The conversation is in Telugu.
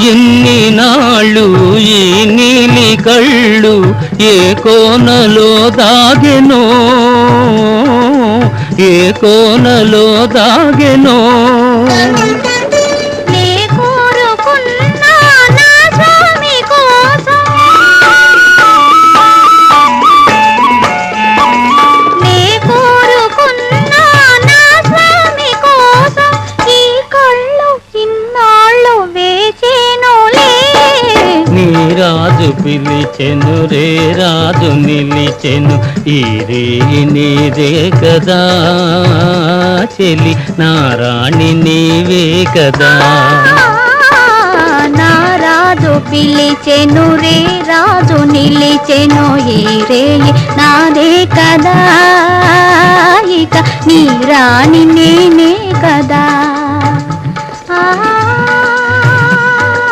ఎన్ని నాళ్ళు ఈ నీలి కళ్ళు ఏ కోనలో దాగెనో, ఏ కోనలో దాగెనో. రాజు పిలిచెను రే రాజు నిలిచెను ఈ రే నీదే కదా చెలి నా రాణి నీవే కదా. నా రాజు పిలిచెను రే రాజు నిలిచెను ఈ రే నాదే కదా ఇక నీ రాణి నేనే కదా.